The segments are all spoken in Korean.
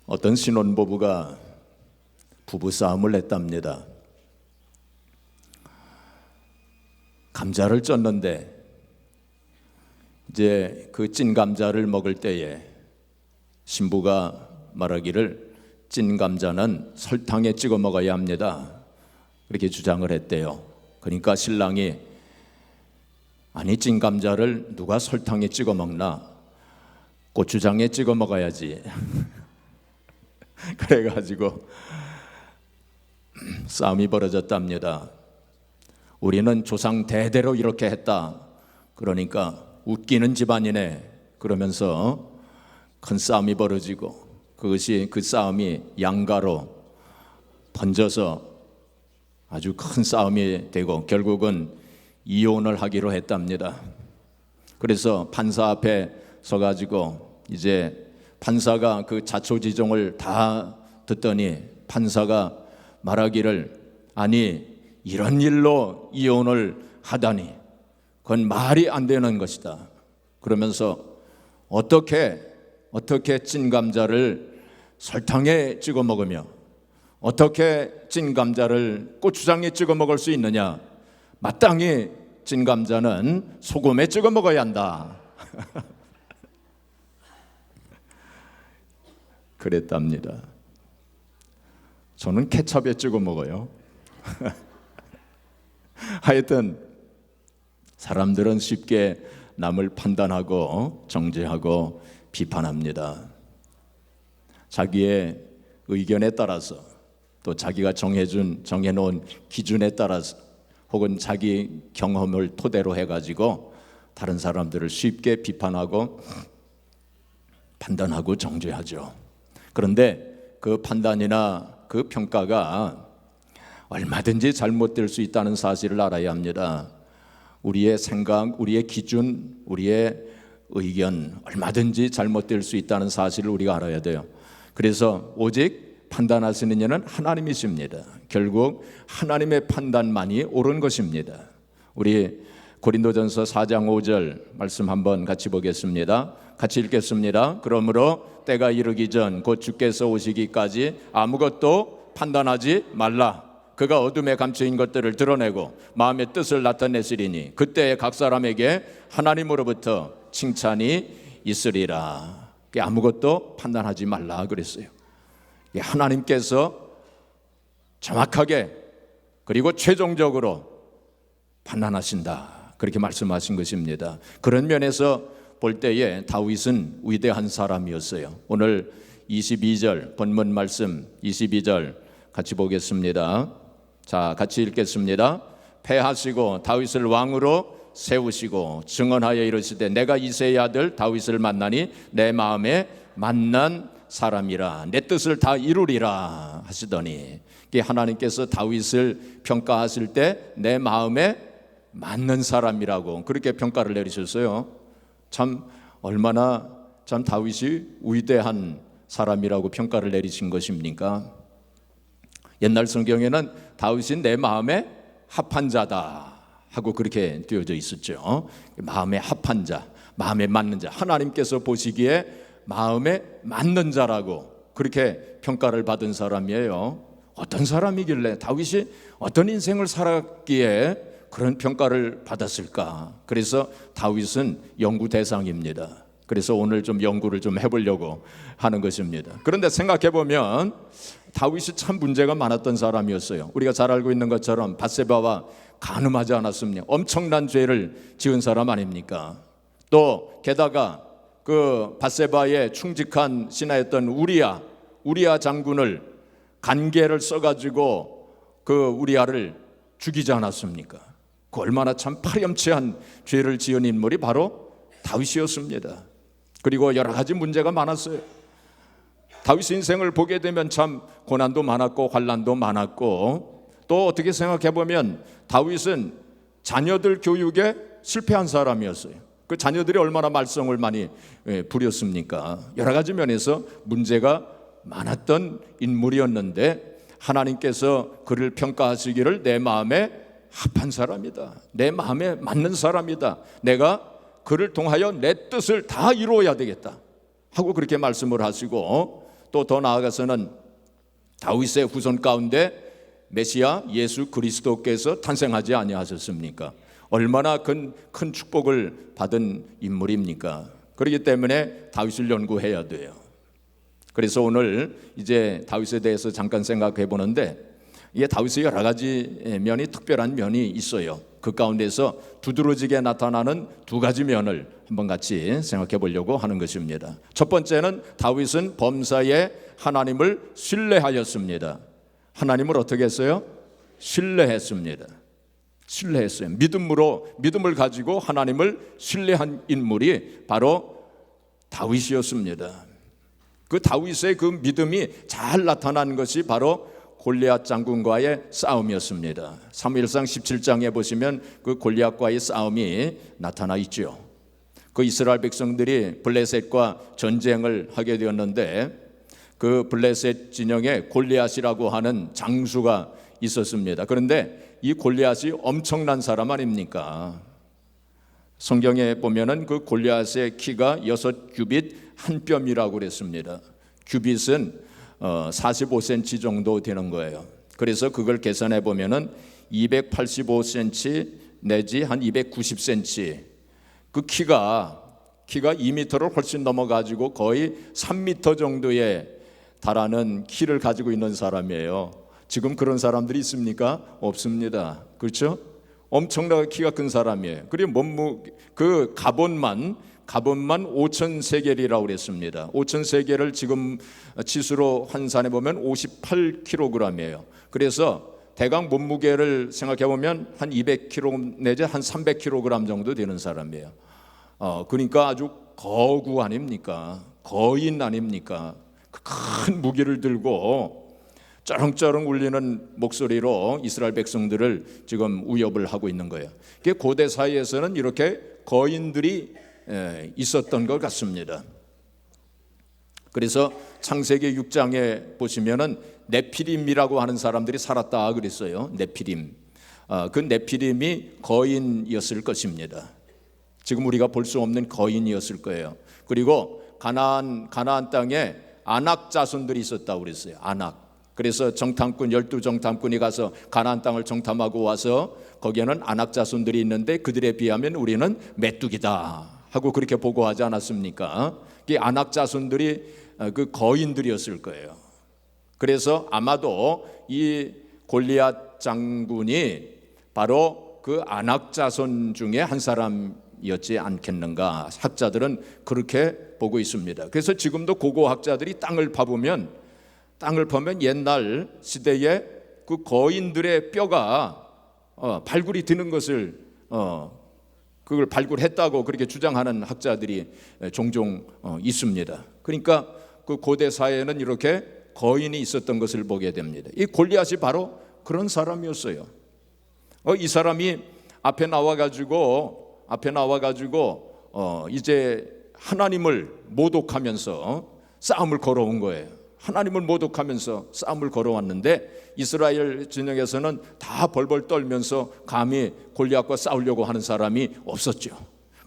어떤 신혼부부가 부부싸움을 했답니다. 감자를 쪘는데 이제 그 찐 감자를 먹을 때에 신부가 말하기를 찐 감자는 설탕에 찍어 먹어야 합니다. 그렇게 주장을 했대요. 그러니까 신랑이 아니 찐 감자를 누가 설탕에 찍어 먹나? 고추장에 찍어 먹어야지. 그래가지고 싸움이 벌어졌답니다. 우리는 조상 대대로 이렇게 했다. 그러니까 웃기는 집안이네. 그러면서 큰 싸움이 벌어지고 그 싸움이 양가로 번져서 아주 큰 싸움이 되고 결국은 이혼을 하기로 했답니다. 그래서 판사 앞에 서가지고 이제 판사가 그 자초지종을 다 듣더니 판사가 말하기를 아니 이런 일로 이혼을 하다니 그건 말이 안 되는 것이다. 그러면서 어떻게 찐 감자를 설탕에 찍어 먹으며 어떻게 찐 감자를 고추장에 찍어 먹을 수 있느냐? 마땅히 찐 감자는 소금에 찍어 먹어야 한다. 그랬답니다. 저는 케첩에 찍어 먹어요. 하여튼 사람들은 쉽게 남을 판단하고 정죄하고 비판합니다. 자기의 의견에 따라서 또 자기가 정해놓은 기준에 따라서 혹은 자기 경험을 토대로 해가지고 다른 사람들을 쉽게 비판하고 판단하고 정죄하죠. 그런데 그 판단이나 그 평가가 얼마든지 잘못될 수 있다는 사실을 알아야 합니다. 우리의 생각, 우리의 기준, 우리의 의견 얼마든지 잘못될 수 있다는 사실을 우리가 알아야 돼요. 그래서 오직 판단하시는 이는 하나님이십니다. 결국 하나님의 판단만이 옳은 것입니다. 우리 고린도전서 4장 5절 말씀 한번 같이 보겠습니다. 같이 읽겠습니다. 그러므로 때가 이르기 전 곧 주께서 오시기까지 아무것도 판단하지 말라. 그가 어둠에 감춰인 것들을 드러내고 마음의 뜻을 나타내시리니 그때 각 사람에게 하나님으로부터 칭찬이 있으리라. 아무것도 판단하지 말라 그랬어요. 하나님께서 정확하게 그리고 최종적으로 판단하신다. 그렇게 말씀하신 것입니다. 그런 면에서 볼 때에 다윗은 위대한 사람이었어요. 오늘 22절 본문 말씀 22절 같이 보겠습니다. 자, 같이 읽겠습니다. 패하시고 다윗을 왕으로 세우시고 증언하여 이르시되 내가 이새의 아들 다윗을 만나니 내 마음에 맞는 사람이라 내 뜻을 다 이루리라 하시더니 하나님께서 다윗을 평가하실 때 내 마음에 맞는 사람이라고 그렇게 평가를 내리셨어요. 참 얼마나 참 다윗이 위대한 사람이라고 평가를 내리신 것입니까? 옛날 성경에는 다윗이 내 마음에 합한 자다 하고 그렇게 띄어져 있었죠. 마음에 합한 자, 마음에 맞는 자, 하나님께서 보시기에 마음에 맞는 자라고 그렇게 평가를 받은 사람이에요. 어떤 사람이길래 다윗이 어떤 인생을 살았기에 그런 평가를 받았을까? 그래서 다윗은 연구 대상입니다. 그래서 오늘 좀 연구를 좀 해보려고 하는 것입니다. 그런데 생각해보면 다윗이 참 문제가 많았던 사람이었어요. 우리가 잘 알고 있는 것처럼 밧세바와 간음하지 않았습니까? 엄청난 죄를 지은 사람 아닙니까? 또 게다가 그 밧세바의 충직한 신하였던 우리야 장군을 간계를 써가지고 그 우리야를 죽이지 않았습니까? 그 얼마나 참 파렴치한 죄를 지은 인물이 바로 다윗이었습니다. 그리고 여러 가지 문제가 많았어요. 다윗 인생을 보게 되면 참 고난도 많았고 환난도 많았고 또 어떻게 생각해 보면 다윗은 자녀들 교육에 실패한 사람이었어요. 그 자녀들이 얼마나 말썽을 많이 부렸습니까? 여러 가지 면에서 문제가 많았던 인물이었는데 하나님께서 그를 평가하시기를 내 마음에 합한 사람이다. 내 마음에 맞는 사람이다. 내가 그를 통하여 내 뜻을 다 이루어야 되겠다 하고 그렇게 말씀을 하시고 또 더 나아가서는 다윗의 후손 가운데 메시아 예수 그리스도께서 탄생하지 아니하셨습니까? 얼마나 큰 축복을 받은 인물입니까? 그렇기 때문에 다윗을 연구해야 돼요. 그래서 오늘 이제 다윗에 대해서 잠깐 생각해 보는데, 이게 다윗의 여러 가지 면이, 특별한 면이 있어요. 그 가운데서 두드러지게 나타나는 두 가지 면을 한번 같이 생각해 보려고 하는 것입니다. 첫 번째는 다윗은 범사에 하나님을 신뢰하였습니다. 하나님을 어떻게 했어요? 신뢰했습니다. 신뢰했어요. 믿음을 가지고 하나님을 신뢰한 인물이 바로 다윗이었습니다. 그 다윗의 그 믿음이 잘 나타난 것이 바로 골리앗 장군과의 싸움이었습니다. 사무엘상 17장에 보시면 그 골리앗과의 싸움이 나타나 있죠. 그 이스라엘 백성들이 블레셋과 전쟁을 하게 되었는데, 그 블레셋 진영에 골리앗이라고 하는 장수가 있었습니다. 그런데 이 골리앗이 엄청난 사람 아닙니까? 성경에 보면은 그 골리앗의 키가 6규빗 한 뼘이라고 그랬습니다. 규빗은 45cm 정도 되는 거예요. 그래서 그걸 계산해 보면은 285cm 내지 한 290cm, 그 키가 2m를 훨씬 넘어가지고 거의 3m 정도에 달하는 키를 가지고 있는 사람이에요. 지금 그런 사람들이 있습니까? 없습니다. 그렇죠? 엄청나게 키가 큰 사람이에요. 그리고 그 갑옷만 5,000세겔이라고 그랬습니다. 5,000세겔을 지금 치수로 환산해 보면 58kg이에요. 그래서 대강 몸무게를 생각해 보면 한 200kg 내지 한 300kg 정도 되는 사람이에요. 그러니까 아주 거구 아닙니까? 거인 아닙니까? 큰 무기를 들고 쩌렁쩌렁 울리는 목소리로 이스라엘 백성들을 지금 위협을 하고 있는 거예요. 고대 사이에서는 이렇게 거인들이 있었던 것 같습니다. 그래서 창세기 6장에 보시면은 네피림이라고 하는 사람들이 살았다 그랬어요. 네피림. 그 네피림이 거인이었을 것입니다. 지금 우리가 볼 수 없는 거인이었을 거예요. 그리고 가나안 땅에 아낙 자손들이 있었다고 그랬어요. 아낙. 그래서 정탐꾼 12정탐꾼이 가서 가나안 땅을 정탐하고 와서 거기에는 아낙 자손들이 있는데 그들에 비하면 우리는 메뚜기다 하고 그렇게 보고하지 않았습니까? 이 아낙 자손들이 그 거인들이었을 거예요. 그래서 아마도 이 골리앗 장군이 바로 그 아낙 자손 중에 한 사람이었지 않겠는가, 학자들은 그렇게 보고 있습니다. 그래서 지금도 고고학자들이 땅을 파보면 옛날 시대에 그 거인들의 뼈가 발굴이 되는 것을 그걸 발굴했다고 그렇게 주장하는 학자들이 종종 있습니다. 그러니까 그 고대 사회에는 이렇게 거인이 있었던 것을 보게 됩니다. 이 골리앗이 바로 그런 사람이었어요. 이 사람이 앞에 나와가지고 이제 하나님을 모독하면서 싸움을 걸어온 거예요. 하나님을 모독하면서 싸움을 걸어왔는데 이스라엘 진영에서는 다 벌벌 떨면서 감히 골리앗과 싸우려고 하는 사람이 없었죠.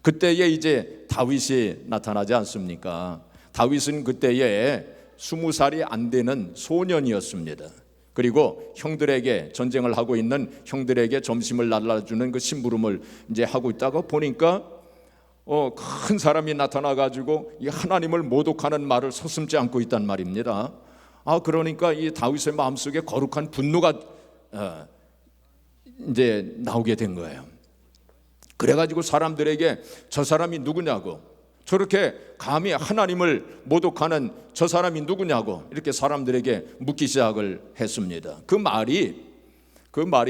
그때에 이제 다윗이 나타나지 않습니까? 다윗은 그때에 20살이 안 되는 소년이었습니다. 그리고 형들에게, 전쟁을 하고 있는 형들에게 점심을 날라주는 그 심부름을 이제 하고 있다가 보니까 큰 사람이 나타나가지고 이 하나님을 모독하는 말을 서슴지 않고 있단 말입니다. 그러니까 이 다윗의 마음속에 거룩한 분노가 이제 나오게 된 거예요. 그래가지고 사람들에게 저 사람이 누구냐고, 저렇게 감히 하나님을 모독하는 저 사람이 누구냐고 이렇게 사람들에게 묻기 시작을 했습니다. 그 말이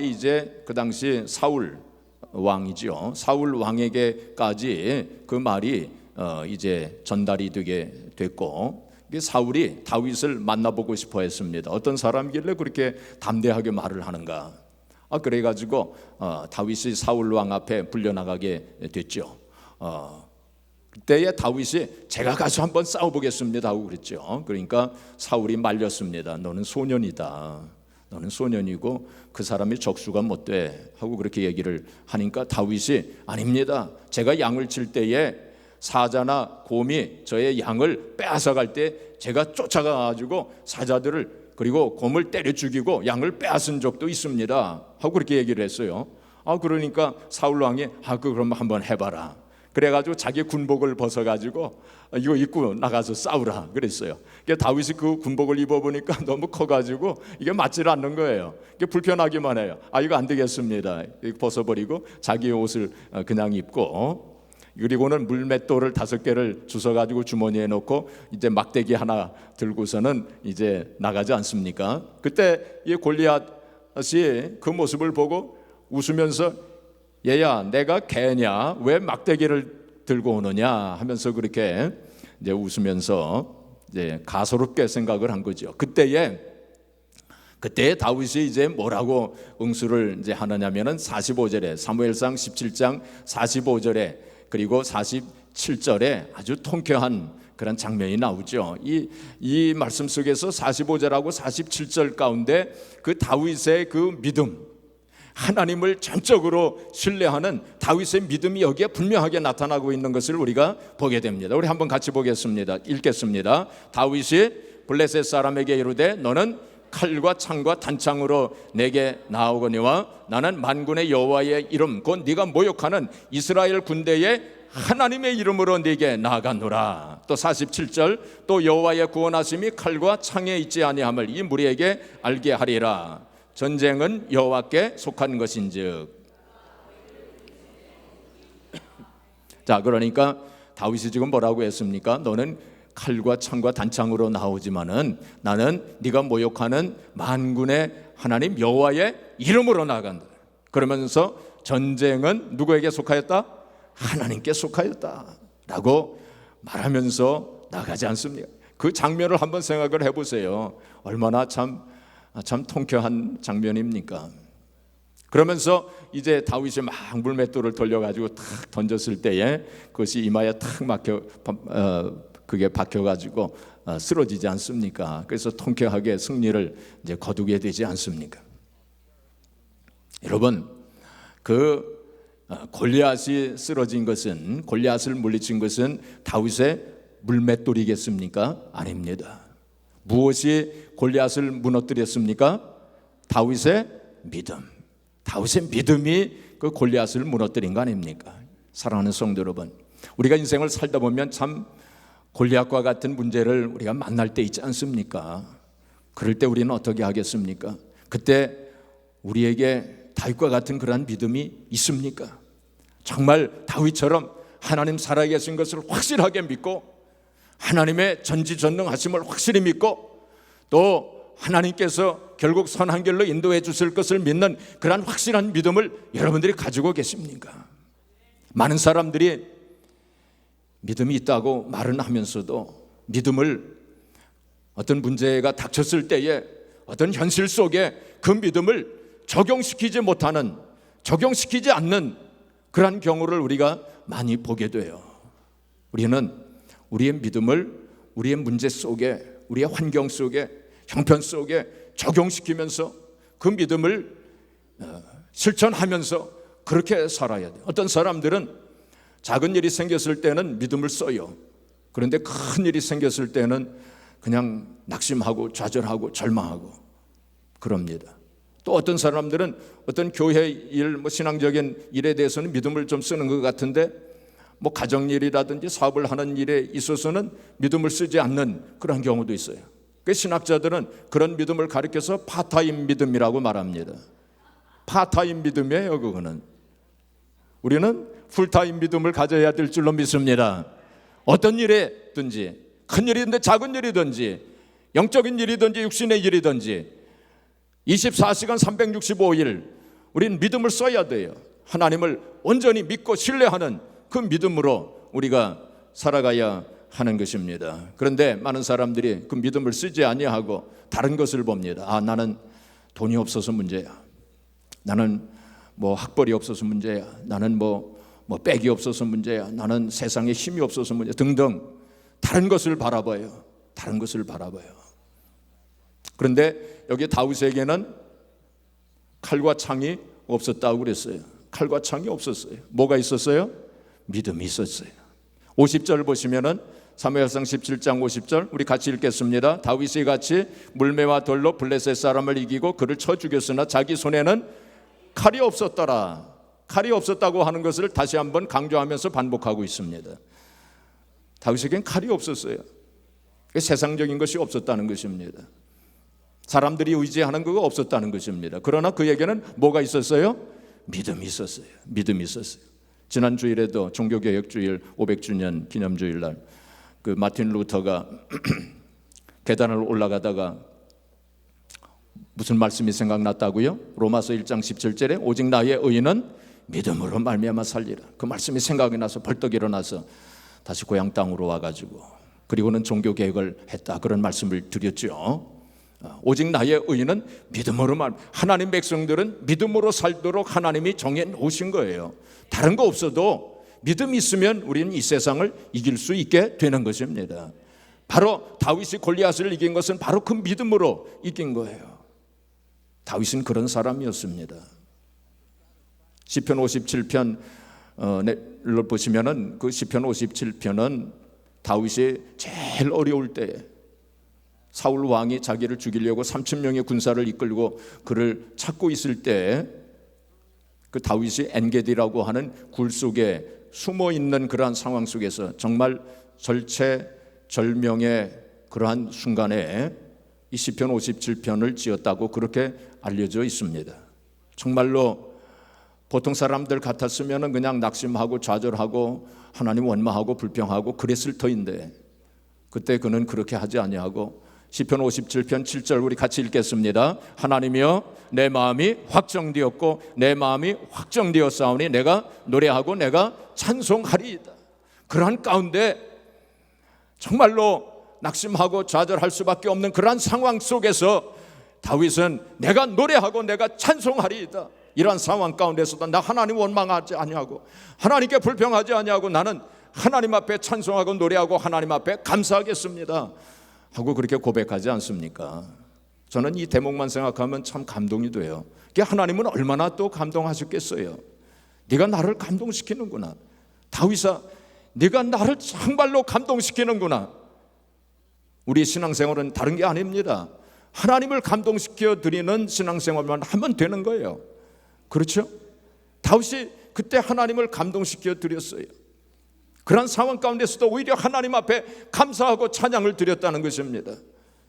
이제 그 당시 사울 왕이죠. 사울 왕에게까지 그 말이 이제 전달이 되게 됐고, 사울이 다윗을 만나보고 싶어 했습니다. 어떤 사람이길래 그렇게 담대하게 말을 하는가. 그래가지고 다윗이 사울 왕 앞에 불려나가게 됐죠. 그때에 다윗이 제가 가서 한번 싸워보겠습니다 하고 그랬죠. 그러니까 사울이 말렸습니다. 너는 소년이다. 너는 소년이고 그 사람이 적수가 못 돼 하고 그렇게 얘기를 하니까 다윗이 아닙니다. 제가 양을 칠 때에 사자나 곰이 저의 양을 빼앗아갈 때 제가 쫓아가가지고 사자들을 그리고 곰을 때려 죽이고 양을 빼앗은 적도 있습니다 하고 그렇게 얘기를 했어요. 그러니까 사울 왕이 그럼 한번 해봐라. 그래가지고 자기 군복을 벗어가지고 이거 입고 나가서 싸우라 그랬어요. 그러니까 다윗이 그 군복을 입어보니까 너무 커가지고 이게 맞질 않는 거예요. 이게 불편하기만 해요. 이거 안 되겠습니다. 벗어버리고 자기 옷을 그냥 입고, 그리고는 물맷돌을 5개를 주워가지고 주머니에 넣고 이제 막대기 하나 들고서는 이제 나가지 않습니까? 그때 이 골리앗이 그 모습을 보고 웃으면서 얘야 내가 개냐 왜 막대기를 들고 오느냐 하면서 그렇게 이제 웃으면서 이제 가소롭게 생각을 한 거죠. 그때 다윗이 이제 뭐라고 응수를 이제 하느냐면은 45절에 사무엘상 17장 45절에 그리고 47절에 아주 통쾌한 그런 장면이 나오죠. 이 말씀 속에서 45절하고 47절 가운데 그 다윗의 그 믿음, 하나님을 전적으로 신뢰하는 다윗의 믿음이 여기에 분명하게 나타나고 있는 것을 우리가 보게 됩니다. 우리 한번 같이 보겠습니다. 읽겠습니다. 다윗이 블레셋 사람에게 이르되 너는 칼과 창과 단창으로 내게 나오거니와 나는 만군의 여호와의 이름 곧 네가 모욕하는 이스라엘 군대의 하나님의 이름으로 네게 나아가노라. 또 47절 또 여호와의 구원하심이 칼과 창에 있지 아니함을 이 무리에게 알게 하리라. 전쟁은 여호와께 속한 것인즉. 자, 그러니까 다윗이 지금 뭐라고 했습니까? 너는 칼과 창과 단창으로 나오지만은 나는 네가 모욕하는 만군의 하나님 여호와의 이름으로 나간다. 그러면서 전쟁은 누구에게 속하였다? 하나님께 속하였다 라고 말하면서 나가지 않습니까? 그 장면을 한번 생각을 해보세요. 얼마나 참 통쾌한 장면입니까? 그러면서 이제 다윗이 막 물맷돌을 돌려가지고 탁 던졌을 때에 그것이 이마에 탁 막혀 그게 박혀가지고 쓰러지지 않습니까? 그래서 통쾌하게 승리를 이제 거두게 되지 않습니까? 여러분, 그 골리앗이 쓰러진 것은, 골리앗을 물리친 것은 다윗의 물맷돌이겠습니까? 아닙니다. 무엇이 골리앗을 무너뜨렸습니까? 다윗의 믿음. 다윗의 믿음이 그 골리앗을 무너뜨린 거 아닙니까? 사랑하는 성도 여러분, 우리가 인생을 살다 보면 참 골리앗과 같은 문제를 우리가 만날 때 있지 않습니까? 그럴 때 우리는 어떻게 하겠습니까? 그때 우리에게 다윗과 같은 그러한 믿음이 있습니까? 정말 다윗처럼 하나님 살아계신 것을 확실하게 믿고 하나님의 전지전능하심을 확실히 믿고 또 하나님께서 결국 선한 길로 인도해 주실 것을 믿는 그러한 확실한 믿음을 여러분들이 가지고 계십니까? 많은 사람들이 믿음이 있다고 말은 하면서도 믿음을 어떤 문제가 닥쳤을 때에 어떤 현실 속에 그 믿음을 적용시키지 못하는, 적용시키지 않는 그러한 경우를 우리가 많이 보게 돼요. 우리는 우리의 믿음을 우리의 문제 속에, 우리의 환경 속에, 형편 속에 적용시키면서 그 믿음을 실천하면서 그렇게 살아야 돼요. 어떤 사람들은 작은 일이 생겼을 때는 믿음을 써요. 그런데 큰 일이 생겼을 때는 그냥 낙심하고 좌절하고 절망하고 그럽니다. 또 어떤 사람들은 어떤 교회 일, 신앙적인 일에 대해서는 믿음을 좀 쓰는 것 같은데 가정일이라든지 사업을 하는 일에 있어서는 믿음을 쓰지 않는 그런 경우도 있어요. 그 신학자들은 그런 믿음을 가리켜서 파타임 믿음이라고 말합니다. 파타임 믿음이에요, 그거는. 우리는 풀타임 믿음을 가져야 될 줄로 믿습니다. 어떤 일에든지, 큰 일이든지 작은 일이든지 영적인 일이든지 육신의 일이든지 24시간 365일 우리는 믿음을 써야 돼요. 하나님을 온전히 믿고 신뢰하는 그 믿음으로 우리가 살아가야 하는 것입니다. 그런데 많은 사람들이 그 믿음을 쓰지 아니하고 다른 것을 봅니다. 나는 돈이 없어서 문제야. 나는 학벌이 없어서 문제야. 나는 백이 없어서 문제야. 나는 세상에 힘이 없어서 문제야. 등등 다른 것을 바라봐요. 다른 것을 바라봐요. 그런데 여기 다윗에게는 칼과 창이 없었다고 그랬어요. 칼과 창이 없었어요. 뭐가 있었어요? 믿음이 있었어요. 50절 보시면은 사무엘상 17장 50절 우리 같이 읽겠습니다. 다윗이 같이 물매와 돌로 블레셋 사람을 이기고 그를 쳐 죽였으나 자기 손에는 칼이 없었더라. 칼이 없었다고 하는 것을 다시 한번 강조하면서 반복하고 있습니다. 다윗에겐 칼이 없었어요. 세상적인 것이 없었다는 것입니다. 사람들이 의지하는 그거 없었다는 것입니다. 그러나 그에게는 뭐가 있었어요? 믿음이 있었어요. 믿음이 있었어요. 지난 주일에도 종교개혁주일 500주년 기념주일날 그 마틴 루터가 계단을 올라가다가 무슨 말씀이 생각났다고요? 로마서 1장 17절에 오직 나의 의인은 믿음으로 말미암아 살리라. 그 말씀이 생각이 나서 벌떡 일어나서 다시 고향 땅으로 와가지고 그리고는 종교개혁을 했다, 그런 말씀을 드렸죠. 오직 나의 의인은 믿음으로 하나님 백성들은 믿음으로 살도록 하나님이 정해 놓으신 거예요. 다른 거 없어도 믿음이 있으면 우리는 이 세상을 이길 수 있게 되는 것입니다. 바로 다윗이 골리앗을 이긴 것은 바로 그 믿음으로 이긴 거예요. 다윗은 그런 사람이었습니다. 시편 57편을 보시면은 그 시편 57편은 다윗이 제일 어려울 때에 사울 왕이 자기를 죽이려고 3,000명의 군사를 이끌고 그를 찾고 있을 때 그 다윗이 엔게디라고 하는 굴 속에 숨어 있는 그러한 상황 속에서 정말 절체절명의 그러한 순간에 이 시편 57편을 지었다고 그렇게 알려져 있습니다. 정말로 보통 사람들 같았으면 그냥 낙심하고 좌절하고 하나님 원망하고 불평하고 그랬을 터인데 그때 그는 그렇게 하지 아니하고 시편 57편 7절 우리 같이 읽겠습니다. 하나님이여 내 마음이 확정되었고 내 마음이 확정되었사오니 내가 노래하고 내가 찬송하리이다. 그러한 가운데 정말로 낙심하고 좌절할 수밖에 없는 그러한 상황 속에서 다윗은 내가 노래하고 내가 찬송하리이다. 이러한 상황 가운데서도 나 하나님 원망하지 아니하고 하나님께 불평하지 아니하고 나는 하나님 앞에 찬송하고 노래하고 하나님 앞에 감사하겠습니다 하고 그렇게 고백하지 않습니까? 저는 이 대목만 생각하면 참 감동이 돼요. 하나님은 얼마나 또 감동하셨겠어요. 네가 나를 감동시키는구나. 다윗아, 네가 나를 정말로 감동시키는구나. 우리 신앙생활은 다른 게 아닙니다. 하나님을 감동시켜 드리는 신앙생활만 하면 되는 거예요. 그렇죠? 다윗이 그때 하나님을 감동시켜 드렸어요. 그런 상황 가운데서도 오히려 하나님 앞에 감사하고 찬양을 드렸다는 것입니다.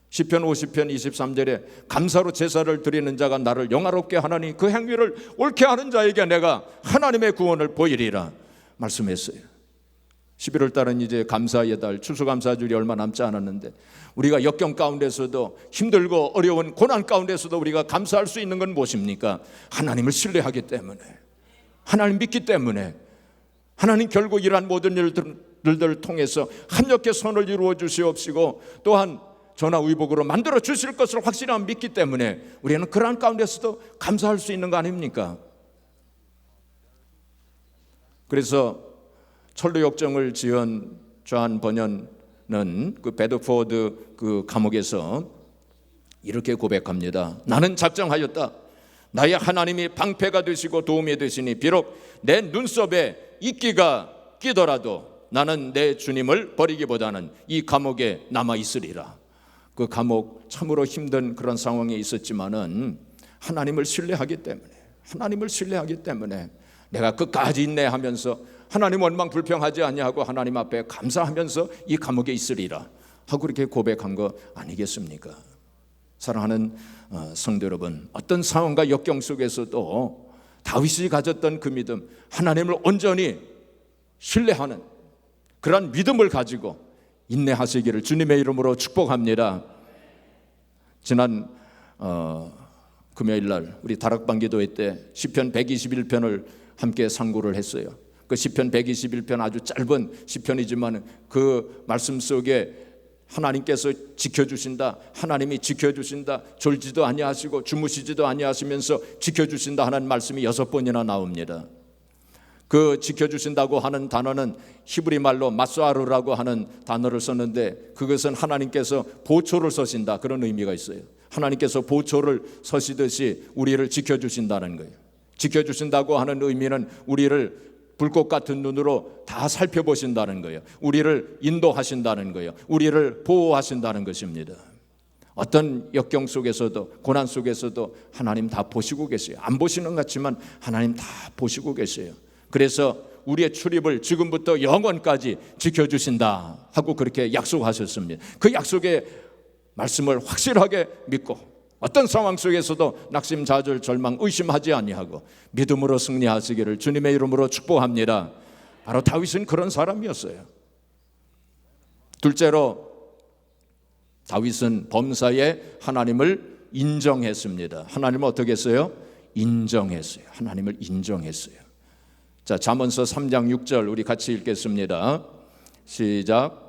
시편 50편 23절에 감사로 제사를 드리는 자가 나를 영화롭게 하나니 그 행위를 옳게 하는 자에게 내가 하나님의 구원을 보이리라 말씀했어요. 11월 달은 이제 감사의 달, 추수감사주일이 얼마 남지 않았는데 우리가 역경 가운데서도 힘들고 어려운 고난 가운데서도 우리가 감사할 수 있는 건 무엇입니까? 하나님을 신뢰하기 때문에, 하나님 믿기 때문에, 하나님 결국 이러한 모든 일들을 통해서 합력의 선을 이루어 주시옵시고 또한 전화위복으로 만들어 주실 것을 확실히 믿기 때문에 우리는 그러한 가운데서도 감사할 수 있는 거 아닙니까? 그래서 철로역정을 지은 존 버년은 그 베드포드 그 감옥에서 이렇게 고백합니다. 나는 작정하였다. 나의 하나님이 방패가 되시고 도움이 되시니 비록 내 눈썹에 이끼가 끼더라도 나는 내 주님을 버리기보다는 이 감옥에 남아 있으리라. 그 감옥 참으로 힘든 그런 상황에 있었지만은 하나님을 신뢰하기 때문에 내가 끝까지 인내하면서 하나님 원망 불평하지 아니하고 하나님 앞에 감사하면서 이 감옥에 있으리라 하고 그렇게 고백한 거 아니겠습니까? 사랑하는 성도 여러분, 어떤 상황과 역경 속에서도 다윗이 가졌던 그 믿음, 하나님을 온전히 신뢰하는 그런 믿음을 가지고 인내하시기를 주님의 이름으로 축복합니다. 지난 금요일 날 우리 다락방 기도회 때 시편 121편을 함께 상고를 했어요. 그 시편 121편 아주 짧은 시편이지만 그 말씀 속에 하나님께서 지켜주신다, 하나님이 지켜주신다, 졸지도 아니하시고 주무시지도 아니하시면서 지켜주신다 하는 말씀이 6번이나 나옵니다. 그 지켜주신다고 하는 단어는 히브리 말로 마스아르라고 하는 단어를 썼는데 그것은 하나님께서 보초를 서신다 그런 의미가 있어요. 하나님께서 보초를 서시듯이 우리를 지켜주신다는 거예요. 지켜주신다고 하는 의미는 우리를 불꽃 같은 눈으로 다 살펴보신다는 거예요. 우리를 인도하신다는 거예요. 우리를 보호하신다는 것입니다. 어떤 역경 속에서도, 고난 속에서도 하나님 다 보시고 계세요. 안 보시는 것 같지만 하나님 다 보시고 계세요. 그래서 우리의 출입을 지금부터 영원까지 지켜주신다 하고 그렇게 약속하셨습니다. 그 약속의 말씀을 확실하게 믿고 어떤 상황 속에서도 낙심좌절 절망 의심하지 아니하고 믿음으로 승리하시기를 주님의 이름으로 축복합니다. 바로 다윗은 그런 사람이었어요. 둘째로 다윗은 범사에 하나님을 인정했습니다. 하나님을 어떻게 했어요? 인정했어요. 하나님을 인정했어요. 자, 잠언서 3장 6절 우리 같이 읽겠습니다. 시작.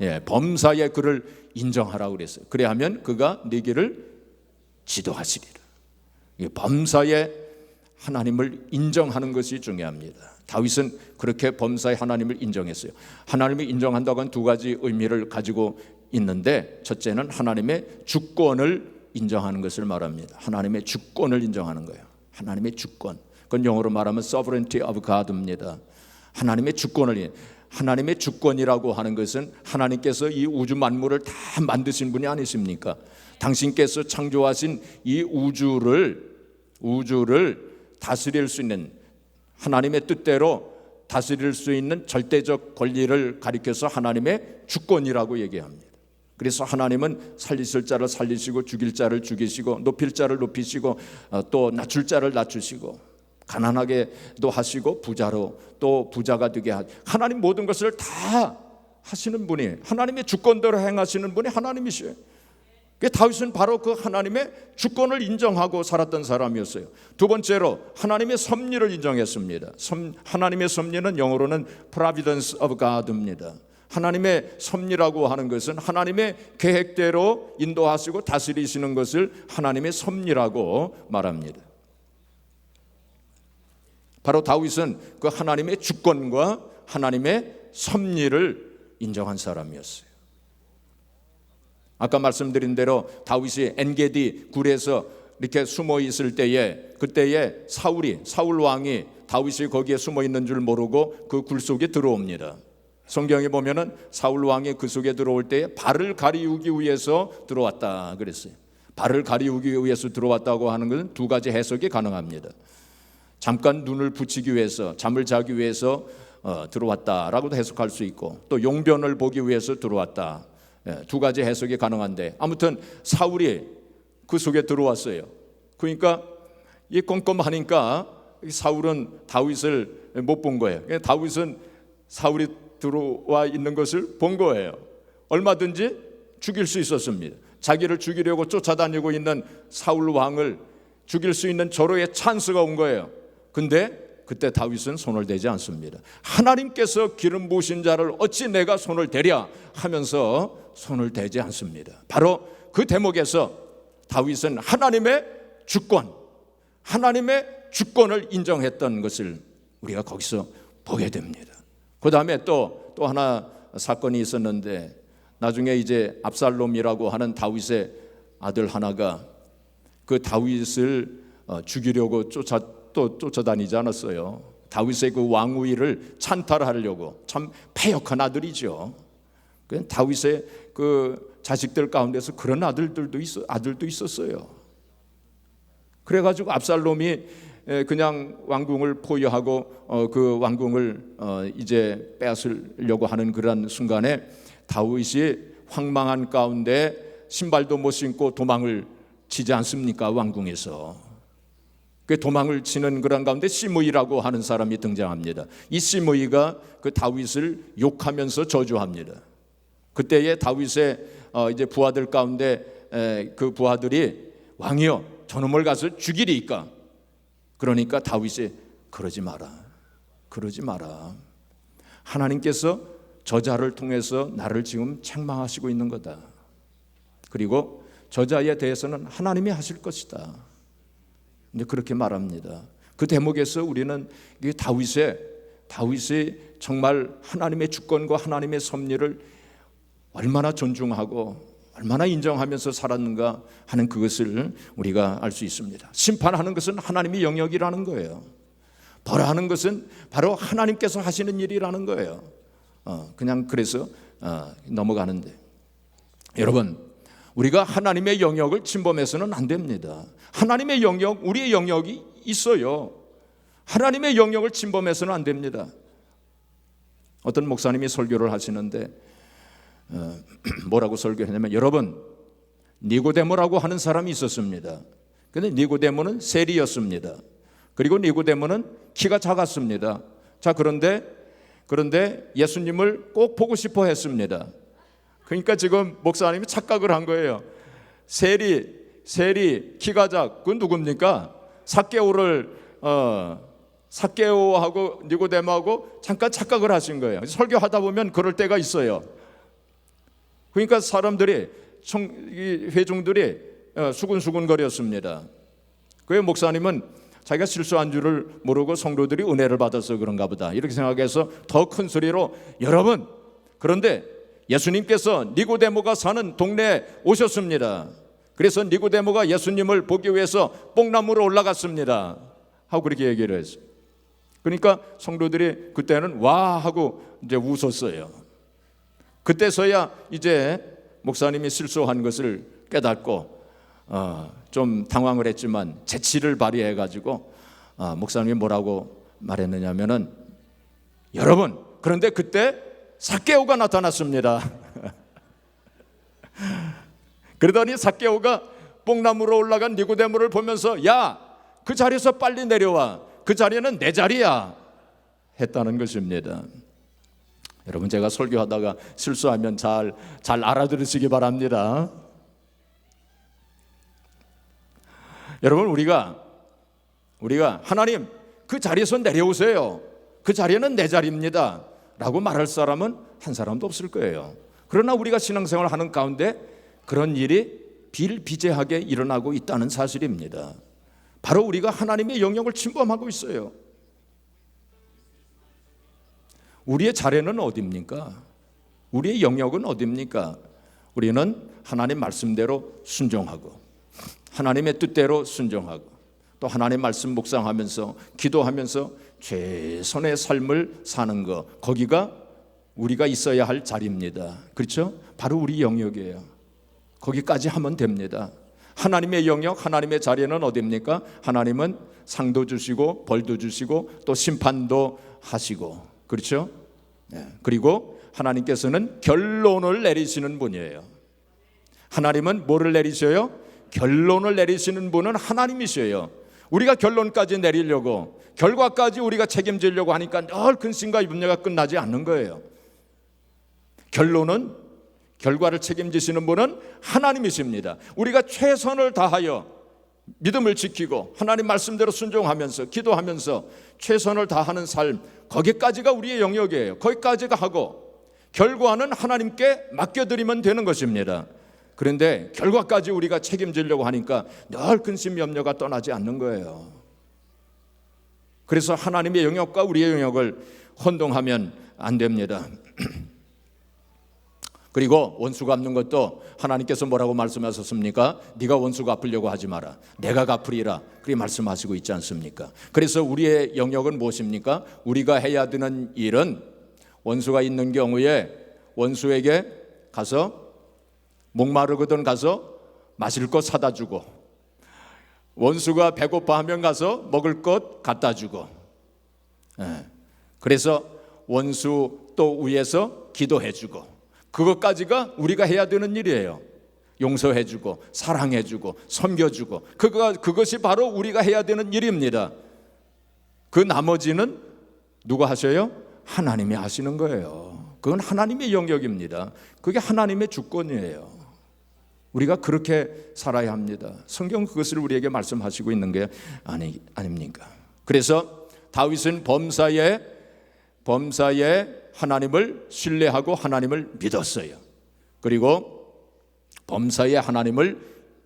예, 범사에 그를 인정하라고 그랬어요. 그래 하면 그가 네 길을 지도하시리라. 범사에 하나님을 인정하는 것이 중요합니다. 다윗은 그렇게 범사에 하나님을 인정했어요. 하나님을 인정한다고 하는 두 가지 의미를 가지고 있는데, 첫째는 하나님의 주권을 인정하는 것을 말합니다. 하나님의 주권을 인정하는 거예요. 하나님의 주권. 그건 영어로 말하면 sovereignty of God입니다. 하나님의 주권을, 하나님의 주권이라고 하는 것은 하나님께서 이 우주 만물을 다 만드신 분이 아니십니까? 당신께서 창조하신 이 우주를 다스릴 수 있는, 하나님의 뜻대로 다스릴 수 있는 절대적 권리를 가리켜서 하나님의 주권이라고 얘기합니다. 그래서 하나님은 살리실 자를 살리시고 죽일 자를 죽이시고 높일 자를 높이시고 또 낮출 자를 낮추시고 가난하게도 하시고 부자로 또 부자가 되게 하시고, 하나님 모든 것을 다 하시는 분이, 하나님의 주권대로 행하시는 분이 하나님이시에요. 다윗은 바로 그 하나님의 주권을 인정하고 살았던 사람이었어요. 두 번째로 하나님의 섭리를 인정했습니다. 하나님의 섭리는 영어로는 providence of God입니다. 하나님의 섭리라고 하는 것은 하나님의 계획대로 인도하시고 다스리시는 것을 하나님의 섭리라고 말합니다. 바로 다윗은 그 하나님의 주권과 하나님의 섭리를 인정한 사람이었어요. 아까 말씀드린 대로 다윗이 엔게디 굴에서 이렇게 숨어 있을 때에, 그때에 사울 왕이 다윗이 거기에 숨어 있는 줄 모르고 그 굴 속에 들어옵니다. 성경에 보면은 사울 왕이 그 속에 들어올 때에 발을 가리우기 위해서 들어왔다 그랬어요. 발을 가리우기 위해서 들어왔다고 하는 것은 두 가지 해석이 가능합니다. 잠깐 눈을 붙이기 위해서, 잠을 자기 위해서 들어왔다라고도 해석할 수 있고, 또 용변을 보기 위해서 들어왔다. 두 가지 해석이 가능한데, 아무튼 사울이 그 속에 들어왔어요. 그러니까 이 꼼꼼하니까 사울은 다윗을 못 본 거예요. 다윗은 사울이 들어와 있는 것을 본 거예요. 얼마든지 죽일 수 있었습니다. 자기를 죽이려고 쫓아다니고 있는 사울 왕을 죽일 수 있는 절호의 찬스가 온 거예요. 근데 그때 다윗은 손을 대지 않습니다. 하나님께서 기름 부으신 자를 어찌 내가 손을 대랴 하면서 손을 대지 않습니다. 바로 그 대목에서 다윗은 하나님의 주권을 인정했던 것을 우리가 거기서 보게 됩니다. 그 다음에 또 하나 사건이 있었는데, 나중에 이제 압살롬이라고 하는 다윗의 아들 하나가 그 다윗을 죽이려고 쫓아다니지 않았어요. 다윗의 그 왕위를 찬탈하려고. 참 패역한 아들이죠. 다윗의 그 자식들 가운데서 그런 아들도 있었어요. 그래가지고 압살롬이 그냥 왕궁을 포위하고 그 왕궁을 이제 빼앗으려고 하는 그런 순간에 다윗이 황망한 가운데 신발도 못 신고 도망을 치지 않습니까? 왕궁에서. 그 도망을 치는 그런 가운데 시므이라고 하는 사람이 등장합니다. 이 시므이가 그 다윗을 욕하면서 저주합니다. 그때에 다윗의 이제 부하들 가운데 그 부하들이 왕이여 저놈을 가서 죽이리이까. 그러니까 다윗이 그러지 마라. 하나님께서 저자를 통해서 나를 지금 책망하시고 있는 거다. 그리고 저자에 대해서는 하나님이 하실 것이다. 이제 그렇게 말합니다. 그 대목에서 우리는 다윗이 정말 하나님의 주권과 하나님의 섭리를 얼마나 존중하고 얼마나 인정하면서 살았는가 하는 그것을 우리가 알 수 있습니다. 심판하는 것은 하나님의 영역이라는 거예요. 벌하는 것은 바로 하나님께서 하시는 일이라는 거예요. 그냥 그래서 넘어가는데, 여러분, 우리가 하나님의 영역을 침범해서는 안 됩니다. 하나님의 영역, 우리의 영역이 있어요. 하나님의 영역을 침범해서는 안 됩니다. 어떤 목사님이 설교를 하시는데 뭐라고 설교했냐면, 여러분, 니고데모라고 하는 사람이 있었습니다. 그런데 니고데모는 세리였습니다. 그리고 니고데모는 키가 작았습니다. 자, 그런데 예수님을 꼭 보고 싶어 했습니다. 그러니까 지금 목사님이 착각을 한 거예요. 세리 키가 작고 누굽니까? 삭개오하고 니고데모하고 잠깐 착각을 하신 거예요. 설교하다 보면 그럴 때가 있어요. 그러니까 사람들이, 회중들이 수근수근거렸습니다. 그 목사님은 자기가 실수한 줄을 모르고 성도들이 은혜를 받아서 그런가 보다 이렇게 생각해서 더 큰 소리로, 여러분, 그런데 예수님께서 니고데모가 사는 동네에 오셨습니다. 그래서 니고데모가 예수님을 보기 위해서 뽕나무로 올라갔습니다 하고 그렇게 얘기를 했어요. 그러니까 성도들이 그때는 와 하고 이제 웃었어요. 그때서야 이제 목사님이 실수한 것을 깨닫고 좀 당황을 했지만 재치를 발휘해 가지고 목사님이 뭐라고 말했느냐면은, 여러분, 그런데 그때 삭개오가 나타났습니다. 그러더니 삭개오가 뽕나무로 올라간 니고데모를 보면서, 야, 그 자리에서 빨리 내려와, 그 자리는 내 자리야 했다는 것입니다. 여러분, 제가 설교하다가 실수하면 잘 알아들으시기 바랍니다. 여러분, 우리가 하나님, 그 자리에서 내려오세요, 그 자리는 내 자리입니다 라고 말할 사람은 한 사람도 없을 거예요. 그러나 우리가 신앙생활을 하는 가운데 그런 일이 비일비재하게 일어나고 있다는 사실입니다. 바로 우리가 하나님의 영역을 침범하고 있어요. 우리의 자리는 어디입니까? 우리의 영역은 어디입니까? 우리는 하나님 말씀대로 순종하고, 하나님의 뜻대로 순종하고, 또 하나님 말씀 묵상하면서 기도하면서 최선의 삶을 사는 것, 거기가 우리가 있어야 할 자리입니다. 그렇죠? 바로 우리 영역이에요. 거기까지 하면 됩니다. 하나님의 영역, 하나님의 자리는 어디입니까? 하나님은 상도 주시고 벌도 주시고 또 심판도 하시고, 그렇죠? 그리고 하나님께서는 결론을 내리시는 분이에요. 하나님은 뭐를 내리셔요? 결론을 내리시는 분은 하나님이셔요. 우리가 결론까지 내리려고, 결과까지 우리가 책임지려고 하니까 늘 근심과 염려가 끝나지 않는 거예요. 결과를 책임지시는 분은 하나님이십니다. 우리가 최선을 다하여 믿음을 지키고 하나님 말씀대로 순종하면서 기도하면서 최선을 다하는 삶, 거기까지가 우리의 영역이에요. 거기까지가 하고 결과는 하나님께 맡겨드리면 되는 것입니다. 그런데 결과까지 우리가 책임지려고 하니까 늘 근심 염려가 떠나지 않는 거예요. 그래서 하나님의 영역과 우리의 영역을 혼동하면 안 됩니다. 그리고 원수 갚는 것도 하나님께서 뭐라고 말씀하셨습니까? 네가 원수 갚으려고 하지 마라, 내가 갚으리라, 그렇게 말씀하시고 있지 않습니까? 그래서 우리의 영역은 무엇입니까? 우리가 해야 되는 일은 원수가 있는 경우에 원수에게 가서 목마르거든 가서 마실 것 사다 주고, 원수가 배고파하면 가서 먹을 것 갖다 주고, 그래서 원수 또 위해서 기도해 주고, 그것까지가 우리가 해야 되는 일이에요. 용서해 주고 사랑해 주고 섬겨 주고, 그것이 바로 우리가 해야 되는 일입니다. 그 나머지는 누가 하셔요? 하나님이 하시는 거예요. 그건 하나님의 영역입니다. 그게 하나님의 주권이에요. 우리가 그렇게 살아야 합니다. 성경 그것을 우리에게 말씀하시고 있는 게 아닙니까? 그래서 다윗은 범사에 하나님을 신뢰하고 하나님을 믿었어요. 그리고 범사에 하나님을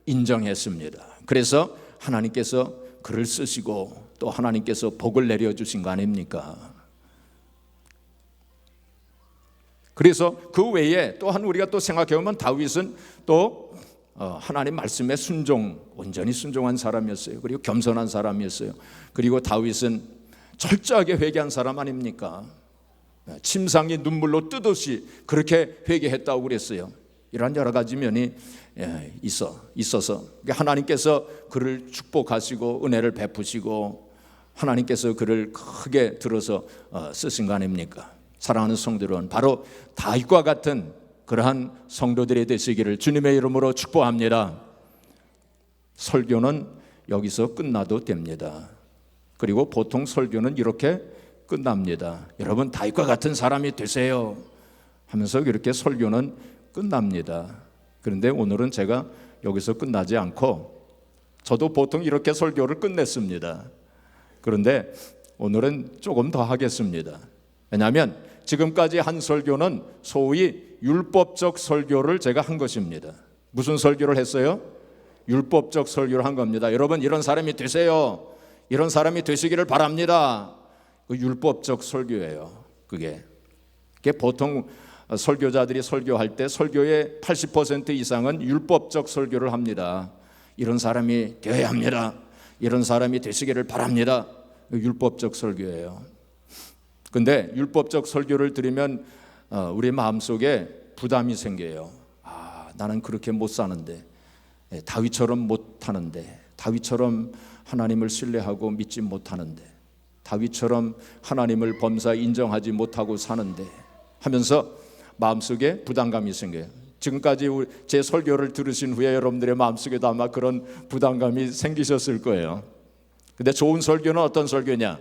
인정했습니다. 그래서 하나님께서 그를 쓰시고 또 하나님께서 복을 내려주신 거 아닙니까? 그래서 그 외에 또한 우리가 또 생각해보면 다윗은 또 하나님 말씀에 온전히 순종한 사람이었어요. 그리고 겸손한 사람이었어요. 그리고 다윗은 철저하게 회개한 사람 아닙니까? 침상이 눈물로 뜨듯이 그렇게 회개했다고 그랬어요. 이러한 여러 가지 면이 있어서 하나님께서 그를 축복하시고 은혜를 베푸시고 하나님께서 그를 크게 들어서 쓰신 거 아닙니까? 사랑하는 성도들은 바로 다윗과 같은 그러한 성도들이 되시기를 주님의 이름으로 축복합니다. 설교는 여기서 끝나도 됩니다. 그리고 보통 설교는 이렇게 끝납니다. 여러분 다윗과 같은 사람이 되세요 하면서 이렇게 설교는 끝납니다. 그런데 오늘은 제가 여기서 끝나지 않고 저도 보통 이렇게 설교를 끝냈습니다. 그런데 오늘은 조금 더 하겠습니다. 왜냐하면 지금까지 한 설교는 소위 율법적 설교를 제가 한 것입니다. 무슨 설교를 했어요? 율법적 설교를 한 겁니다. 여러분 이런 사람이 되세요. 이런 사람이 되시기를 바랍니다. 그 율법적 설교예요. 그게 보통 설교자들이 설교할 때 설교의 80% 이상은 율법적 설교를 합니다. 이런 사람이 되어야 합니다. 이런 사람이 되시기를 바랍니다. 율법적 설교예요. 근데 율법적 설교를 들으면 우리 마음속에 부담이 생겨요. 나는 그렇게 못 사는데, 다윗처럼 못 하는데, 다윗처럼 하나님을 신뢰하고 믿지 못하는데, 다윗처럼 하나님을 범사 인정하지 못하고 사는데 하면서 마음속에 부담감이 생겨요. 지금까지 제 설교를 들으신 후에 여러분들의 마음속에도 아마 그런 부담감이 생기셨을 거예요. 근데 좋은 설교는 어떤 설교냐?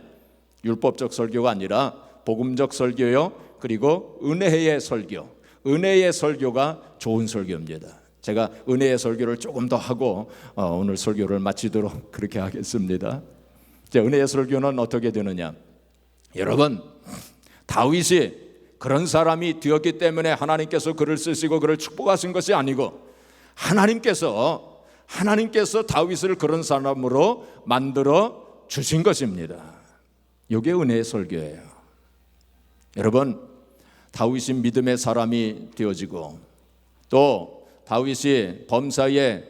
율법적 설교가 아니라 복음적 설교요. 그리고 은혜의 설교. 은혜의 설교가 좋은 설교입니다. 제가 은혜의 설교를 조금 더 하고 오늘 설교를 마치도록 그렇게 하겠습니다. 은혜의 설교는 어떻게 되느냐? 여러분, 다윗이 그런 사람이 되었기 때문에 하나님께서 그를 쓰시고 그를 축복하신 것이 아니고 하나님께서 다윗을 그런 사람으로 만들어 주신 것입니다. 이게 은혜의 설교예요. 여러분, 다윗이 믿음의 사람이 되어지고 또 다윗이 범사에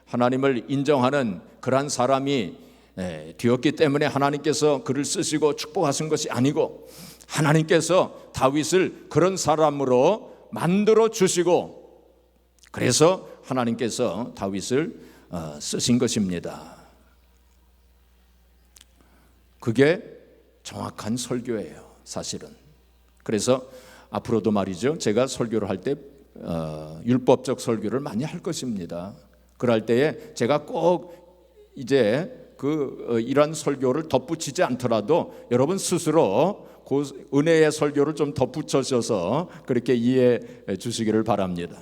하나님을 인정하는 그러한 사람이 되었기 때문에 하나님께서 그를 쓰시고 축복하신 것이 아니고 하나님께서 다윗을 그런 사람으로 만들어 주시고 그래서 하나님께서 다윗을 쓰신 것입니다. 그게 정확한 설교예요, 사실은. 그래서 앞으로도 말이죠, 제가 설교를 할 때 율법적 설교를 많이 할 것입니다. 그럴 때에 제가 꼭 이제 이런 설교를 덧붙이지 않더라도 여러분 스스로 그 은혜의 설교를 좀 덧붙여셔서 그렇게 이해해 주시기를 바랍니다.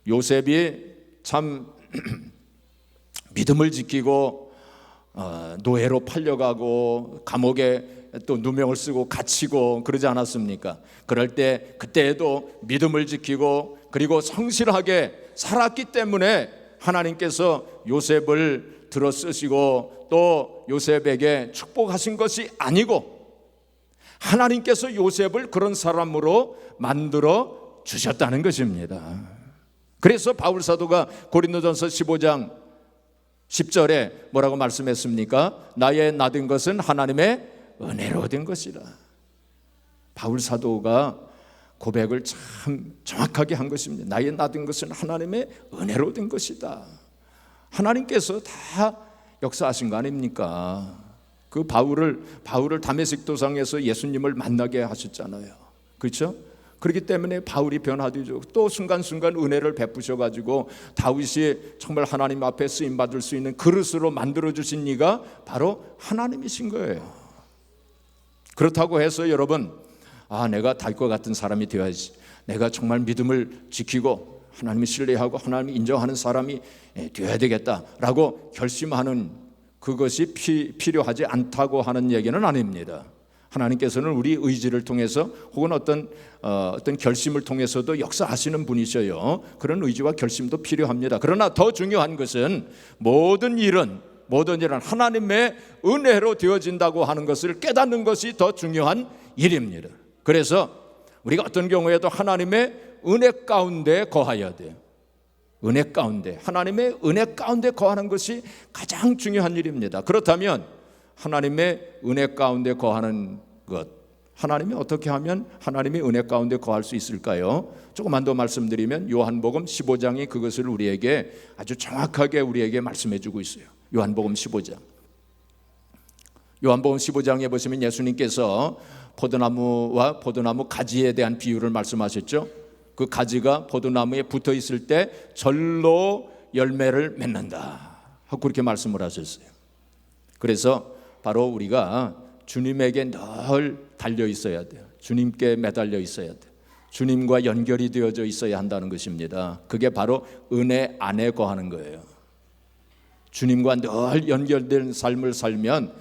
요셉이 참 믿음을 지키고 노예로 팔려가고 감옥에 또 누명을 쓰고 갇히고 그러지 않았습니까? 그럴 때 그때에도 믿음을 지키고 그리고 성실하게 살았기 때문에 하나님께서 요셉을 들어 쓰시고 또 요셉에게 축복하신 것이 아니고 하나님께서 요셉을 그런 사람으로 만들어 주셨다는 것입니다. 그래서 바울 사도가 고린도전서 15장 10절에 뭐라고 말씀했습니까? 나의 나된 것은 하나님의 은혜로 된 것이라. 바울 사도가 고백을 참 정확하게 한 것입니다. 나의 나된 것은 하나님의 은혜로 된 것이다. 하나님께서 다 역사하신 거 아닙니까? 그 바울을 다메섹 도상에서 예수님을 만나게 하셨잖아요. 그렇죠? 그렇기 때문에 바울이 변화되죠. 또 순간순간 은혜를 베푸셔가지고 다윗이 정말 하나님 앞에 쓰임받을 수 있는 그릇으로 만들어주신 이가 바로 하나님이신 거예요. 그렇다고 해서 여러분, 내가 다윗과 같은 사람이 되어야지, 내가 정말 믿음을 지키고 하나님을 신뢰하고 하나님을 인정하는 사람이 되어야 되겠다라고 결심하는 그것이 필요하지 않다고 하는 얘기는 아닙니다. 하나님께서는 우리 의지를 통해서 혹은 어떤 결심을 통해서도 역사하시는 분이셔요. 그런 의지와 결심도 필요합니다. 그러나 더 중요한 것은 모든 일은 하나님의 은혜로 되어진다고 하는 것을 깨닫는 것이 더 중요한 일입니다. 그래서 우리가 어떤 경우에도 하나님의 은혜 가운데 거하여야 돼요. 은혜 가운데, 하나님의 은혜 가운데 거하는 것이 가장 중요한 일입니다. 그렇다면 하나님의 은혜 가운데 거하는 것, 하나님이 어떻게 하면 하나님의 은혜 가운데 거할 수 있을까요? 조금만 더 말씀드리면 요한복음 15장이 그것을 우리에게 아주 정확하게 우리에게 말씀해 주고 있어요. 요한복음 15장. 요한복음 15장에 보시면 예수님께서 포도나무와 포도나무 가지에 대한 비유를 말씀하셨죠. 그 가지가 포도나무에 붙어 있을 때 절로 열매를 맺는다 하고 그렇게 말씀을 하셨어요. 그래서 바로 우리가 주님에게 늘 달려 있어야 돼요. 주님께 매달려 있어야 돼요. 주님과 연결이 되어져 있어야 한다는 것입니다. 그게 바로 은혜 안에 거하는 거예요. 주님과 늘 연결된 삶을 살면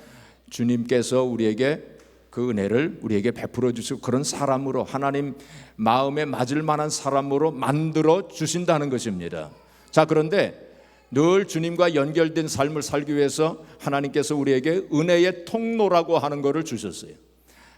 주님께서 우리에게 그 은혜를 우리에게 베풀어 주시고 그런 사람으로, 하나님 마음에 맞을 만한 사람으로 만들어 주신다는 것입니다. 자, 그런데 늘 주님과 연결된 삶을 살기 위해서 하나님께서 우리에게 은혜의 통로라고 하는 것을 주셨어요.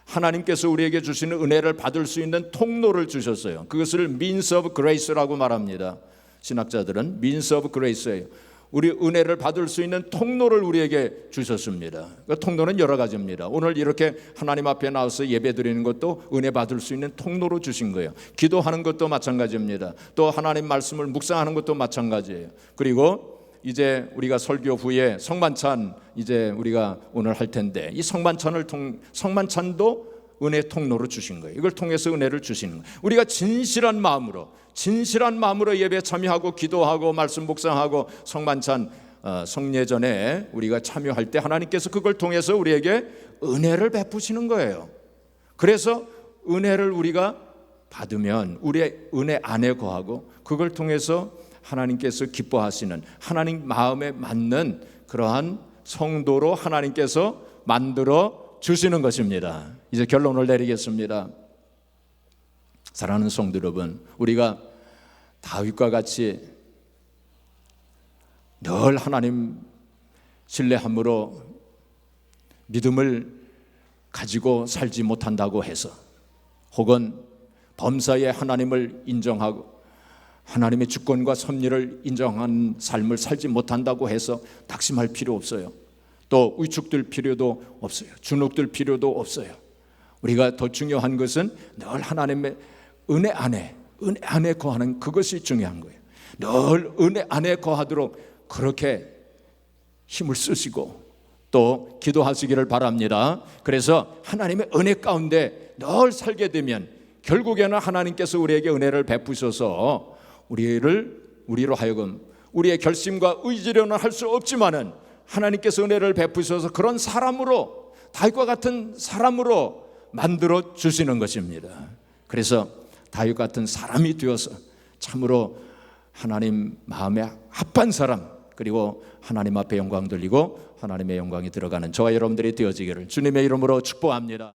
하나님께서 우리에게 주시는 은혜를 받을 수 있는 통로를 주셨어요. 그것을 means of grace라고 말합니다. 신학자들은 means of grace예요. 우리 은혜를 받을 수 있는 통로를 우리에게 주셨습니다. 그 통로는 여러 가지입니다. 오늘 이렇게 하나님 앞에 나와서 예배드리는 것도 은혜 받을 수 있는 통로로 주신 거예요. 기도하는 것도 마찬가지입니다. 또 하나님 말씀을 묵상하는 것도 마찬가지예요. 그리고 이제 우리가 설교 후에 성만찬 이제 우리가 오늘 할 텐데 이 성만찬도 은혜 통로로 주신 거예요. 이걸 통해서 은혜를 주시는 거예요. 우리가 진실한 마음으로 예배에 참여하고 기도하고 말씀 묵상하고 성만찬 성례전에 우리가 참여할 때 하나님께서 그걸 통해서 우리에게 은혜를 베푸시는 거예요. 그래서 은혜를 우리가 받으면 우리의 은혜 안에 거하고 그걸 통해서 하나님께서 기뻐하시는 하나님 마음에 맞는 그러한 성도로 하나님께서 만들어 주시는 것입니다. 이제 결론을 내리겠습니다. 사랑하는 성도 여러분, 우리가 다윗과 같이 늘 하나님 신뢰함으로 믿음을 가지고 살지 못한다고 해서, 혹은 범사에 하나님을 인정하고 하나님의 주권과 섭리를 인정한 삶을 살지 못한다고 해서 낙심할 필요 없어요. 또 위축될 필요도 없어요. 주눅들 필요도 없어요. 우리가 더 중요한 것은 늘 하나님의 은혜 안에 거하는 그것이 중요한 거예요. 늘 은혜 안에 거하도록 그렇게 힘을 쓰시고 또 기도하시기를 바랍니다. 그래서 하나님의 은혜 가운데 늘 살게 되면 결국에는 하나님께서 우리에게 은혜를 베푸셔서 우리로 하여금 우리의 결심과 의지로는 할 수 없지만은 하나님께서 은혜를 베푸셔서 그런 사람으로, 다윗과 같은 사람으로 만들어 주시는 것입니다. 그래서 다윗 같은 사람이 되어서 참으로 하나님 마음에 합한 사람, 그리고 하나님 앞에 영광 돌리고 하나님의 영광이 들어가는 저와 여러분들이 되어지기를 주님의 이름으로 축복합니다.